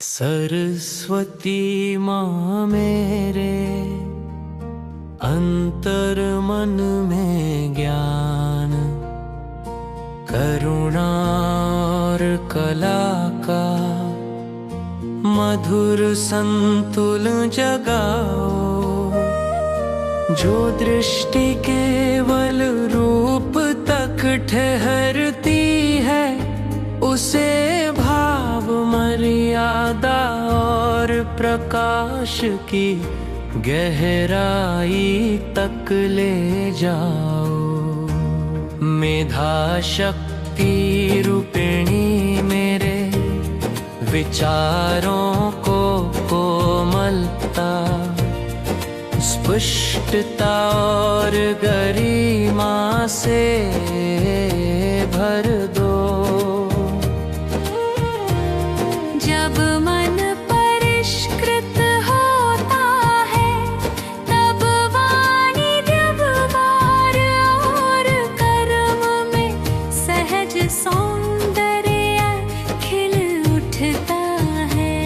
सरस्वती माँ मेरे अंतर मन में ज्ञान, करुणा और कला का मधुर संतुलन जगाओ। जो दृष्टि केवल रूप तक ठहरती है, उसे भाव मर्यादा और प्रकाश की गहराई तक ले जाओ। मेधा शक्ति रूपिणी मेरे विचारों को कोमलता, स्पष्टता और गरिमा से भर दो। जब मन परिष्कृत होता है, तब वाणी व्यवहार और कर्म में सहज सौंदर्य खिल उठता है।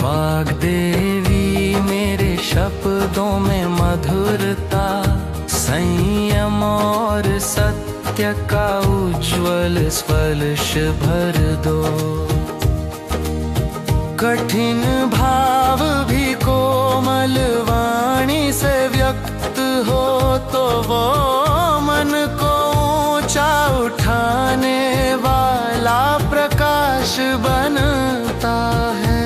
वाग्देवी मेरे शब्दों में मधुरता, संयम और सत्य का उज्ज्वल स्पर्श भर दो। कठिन भाव भी कोमल वाणी से व्यक्त हो तो वो मन को ऊंचा उठाने वाला प्रकाश बनता है।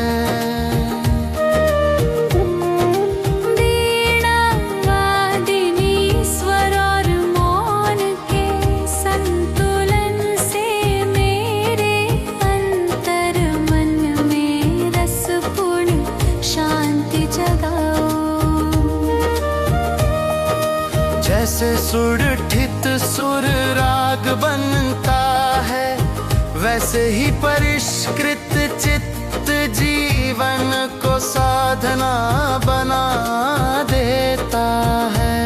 जैसे सुरठित सुर राग बनता है, वैसे ही परिष्कृत चित्त जीवन को साधना बना देता है।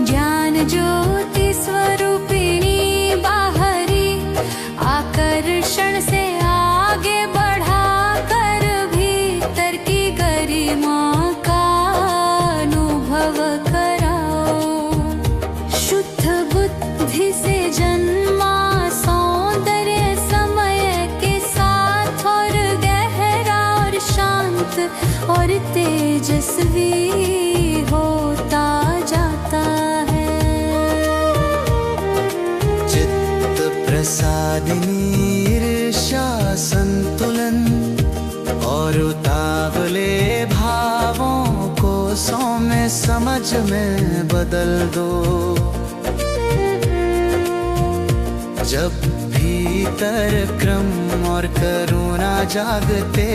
ज्ञान ज्योति स्वरूपिणी बाहरी आकर्षण से आगे बढ़ा कर भीतर की गरिमा का अनुभव कराओ। शुद्ध बुद्धि से जन्मा सौंदर्य समय के साथ और गहरा और शांत और तेजस्वी होता जाता है। चित्त प्रसादिनी ईर्ष्या संतुलन और उतावले भावों को में समझ में बदल दो। जब भीतर क्रम और करुणा जागते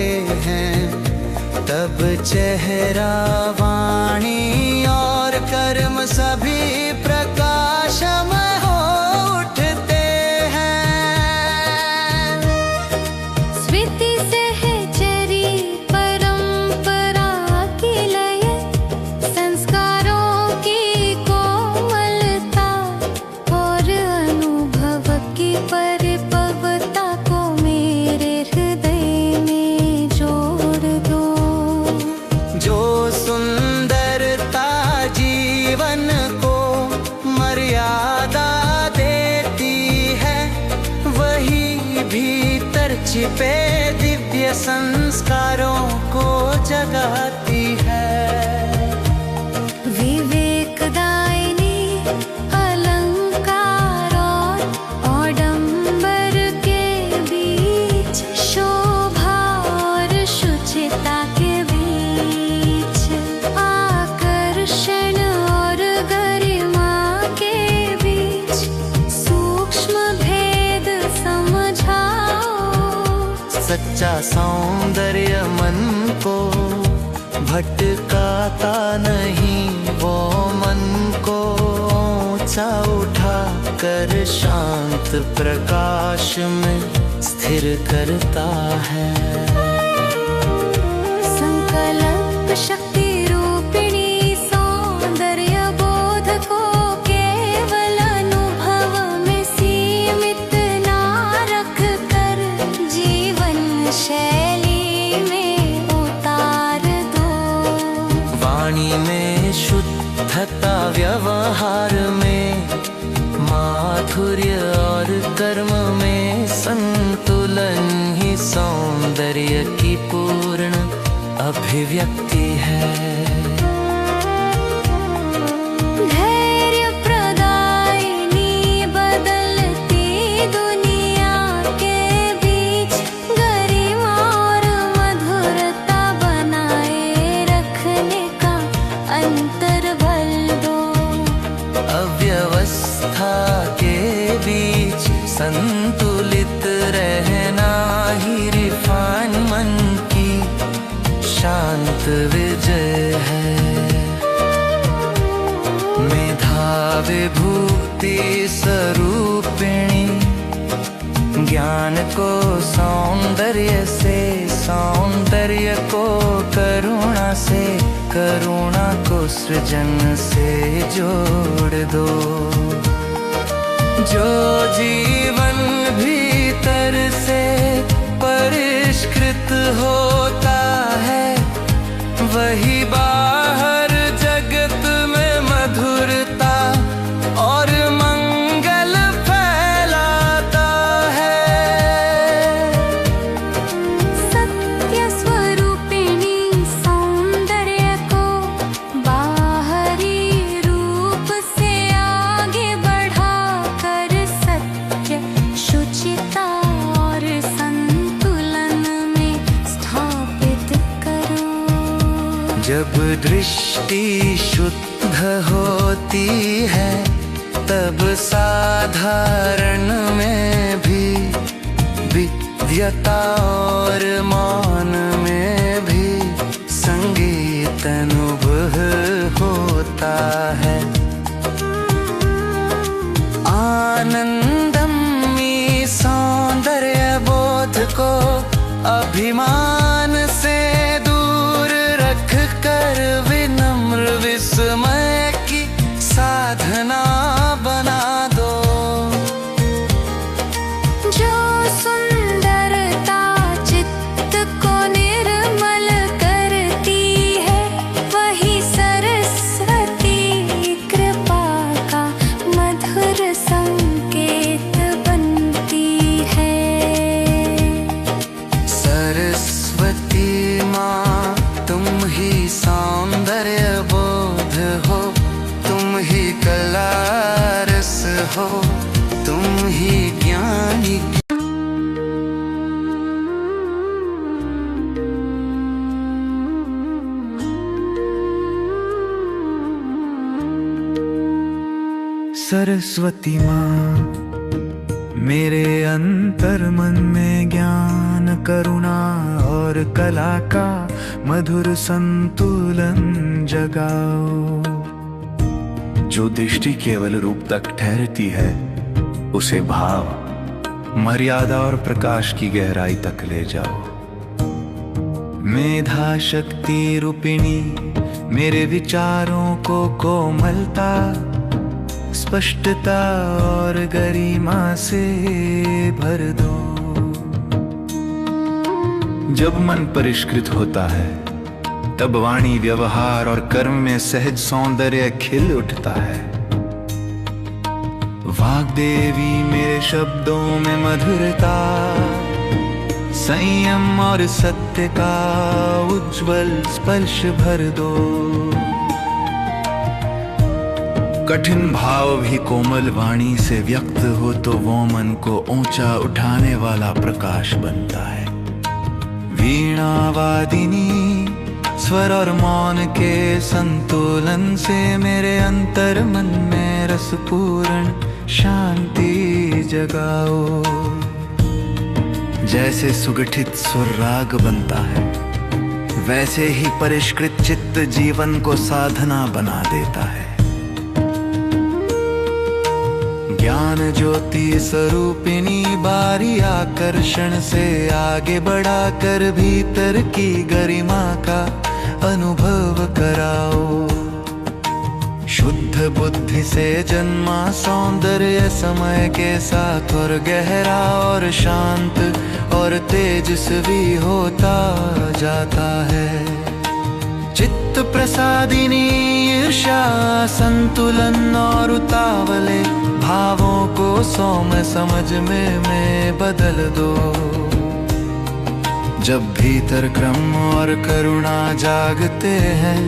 हैं, तब चेहरा वाणी और कर्म सभी प्रकाशमय हो उठते हैं। स्मृति से है चरी परंपरा की लय, संस्कारों की कोमलता और अनुभव की परिपक्वता को मेरे हृदय में जोड़ दो। जो सुंदरता जीवन को मर्यादा देती है, वही भीतर छिपे दिव्य संस्कारों को जगाती है। विवेकदायिनी अलंकार और आडंबर के बीच, शोभा और शुचिता के बीच, आकर्षण और गरिमा के बीच सूक्ष्म भेद समझाओ। सच्चा सौंदर्य मन को भटकाता नहीं, वो मन को ऊंचा उठा कर शांत प्रकाश में स्थिर करता है। संकल्प शक्ति रूपिणी सौंदर्य बोध को केवल अनुभव में सीमित ना कर्म में संतुलन ही सौंदर्य की पूर्ण अभिव्यक्ति है। धैर्य प्रदायिनी बदलती दुनिया के बीच गरिमा और मधुरता बनाए रखने का अंतर्बल दो। अव्यवस्था के बीच संतुलित रहना ही रिफाइन मन की शांत विजय है। मेधा विभूति स्वरूपिणी ज्ञान को सौंदर्य से, सौंदर्य को करुणा से, करुणा को सृजन से जोड़ दो। जो जीवन भीतर से परिष्कृत होता है, वही बाहर जगत में मधुरता और मंगल फैलाता है। सत्य स्वरूपिणी सौंदर्य को बाहरी रूप से आगे बढ़ाकर सत्य, शुचिता और संतुलन में स्थापित करो। जब दृष्टि शुद्ध होती है, तब साधारण में भी दिव्यता और मौन में भी संगीत अनुभव होता है। आनंदमयी सौंदर्य बोध को अभिमान से दूर रख कर विनम्र विस्मय की साधना बना दो। जो सुंदरता चित्त को निर्मल करती है, वही सरस्वती कृपा का मधुर संकेत बनती है। सरस्वती माँ तुम ही सौंदर्य बोध हो, तुम ही कला रस हो, तुम ही ज्ञानी। सरस्वती माँ मेरे अंतर मन में ज्ञान, करुणा और कला का मधुर संतुलन जगाओ। जो दृष्टि केवल रूप तक ठहरती है, उसे भाव, मर्यादा और प्रकाश की गहराई तक ले जाओ। मेधा शक्ति रूपिणी मेरे विचारों को कोमलता, स्पष्टता और गरिमा से भर दो। जब मन परिष्कृत होता है, तब वाणी, व्यवहार और कर्म में सहज सौंदर्य खिल उठता है। वाग्देवी मेरे शब्दों में मधुरता, संयम और सत्य का उज्जवल स्पर्श भर दो। कठिन भाव भी कोमल वाणी से व्यक्त हो तो वो मन को ऊंचा उठाने वाला प्रकाश बनता है। वीणा वादिनी स्वर और मौन के संतुलन से मेरे अंतर मन में रसपूर्ण शांति जगाओ। जैसे सुगठित सुर राग बनता है, वैसे ही परिष्कृत चित्त जीवन को साधना बना देता है। ज्ञान ज्योति स्वरूपिणी बारी आकर्षण से आगे बढ़ाकर भीतर की गरिमा का अनुभव कराओ। शुद्ध बुद्धि से जन्मा सौंदर्य समय के साथ और गहरा और शांत और तेजस्वी होता जाता है। चित्त चित्त प्रसादिनी ईर्ष्या संतुलन और उतावले भावों को सौम्य समझ में बदल दो। जब भीतर क्रम और करुणा जागते हैं,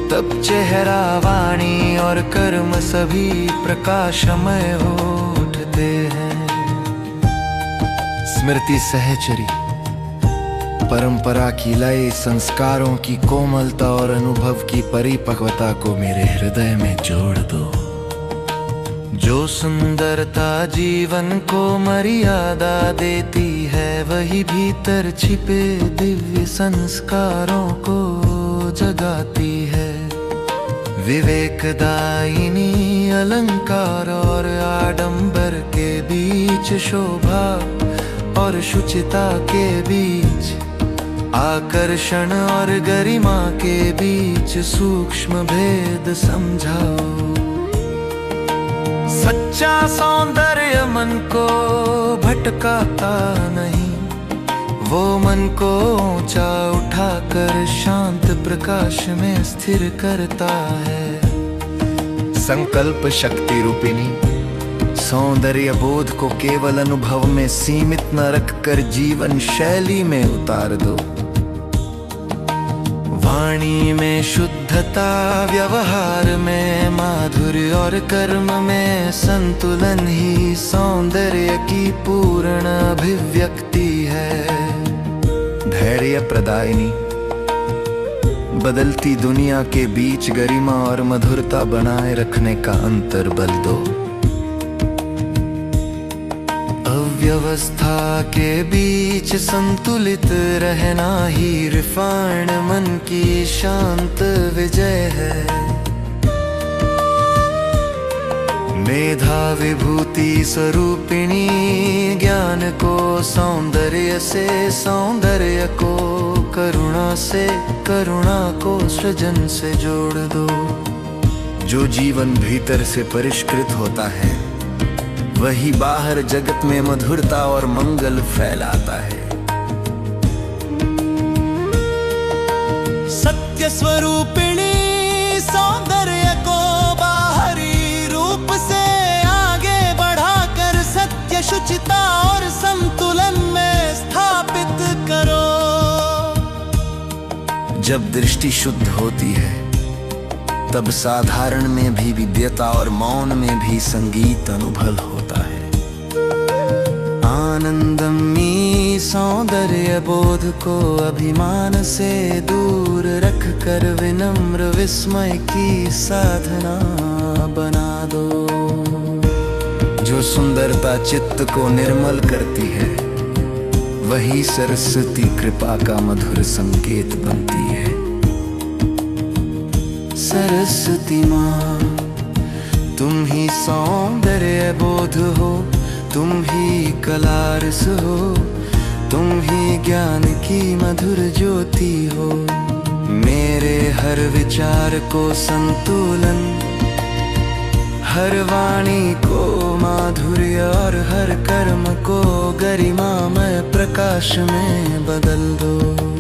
तब चेहरा वाणी और कर्म सभी प्रकाशमय हो उठते हैं। स्मृति सहचरी परंपरा की लय, संस्कारों की कोमलता और अनुभव की परिपक्वता को मेरे हृदय में जोड़ दो। जो सुंदरता जीवन को मर्यादा देती है, वही भीतर छिपे दिव्य संस्कारों को जगाती है। विवेकदायिनी अलंकार और आडंबर के बीच, शोभा और शुचिता के बीच, आकर्षण और गरिमा के बीच सूक्ष्म भेद समझाओ। सच्चा सौंदर्य मन को भटकाता नहीं, वो मन को ऊंचा उठाकर शांत प्रकाश में स्थिर करता है। संकल्प शक्ति रूपिणी सौंदर्य बोध को केवल अनुभव में सीमित न रखकर जीवन शैली में उतार दो। वाणी में शुद्धता, व्यवहार में माधुर्य और कर्म में संतुलन ही सौंदर्य की पूर्ण अभिव्यक्ति है। धैर्य प्रदायिनी बदलती दुनिया के बीच गरिमा और मधुरता बनाए रखने का अंतर बल दो। अव्यवस्था के बीच संतुलित रहना ही रिफाइंड मन की शांत विजय है। मेधा विभूति स्वरूपिणी ज्ञान को सौंदर्य से, सौंदर्य को करुणा से, करुणा को सृजन से जोड़ दो। जो जीवन भीतर से परिष्कृत होता है, वही बाहर जगत में मधुरता और मंगल फैलाता है। सत्य स्वरूपिणी सौंदर्य को बाहरी रूप से आगे बढ़ाकर सत्य, शुचिता और संतुलन में स्थापित करो। जब दृष्टि शुद्ध होती है, तब साधारण में भी विद्यता और मौन में भी संगीत अनुभव होता है। आनंदमयी सौंदर्य बोध को अभिमान से दूर रखकर विनम्र विस्मय की साधना बना दो। जो सुंदरता चित्त को निर्मल करती है, वही सरस्वती कृपा का मधुर संकेत बनती है। सरस्वती माँ, तुम ही सौंदर्य बोध हो, तुम ही कलारस हो, तुम ही ज्ञान की मधुर ज्योति हो। मेरे हर विचार को संतुलन, हर वाणी को माधुर्य और हर कर्म को गरिमामय प्रकाश में बदल दो।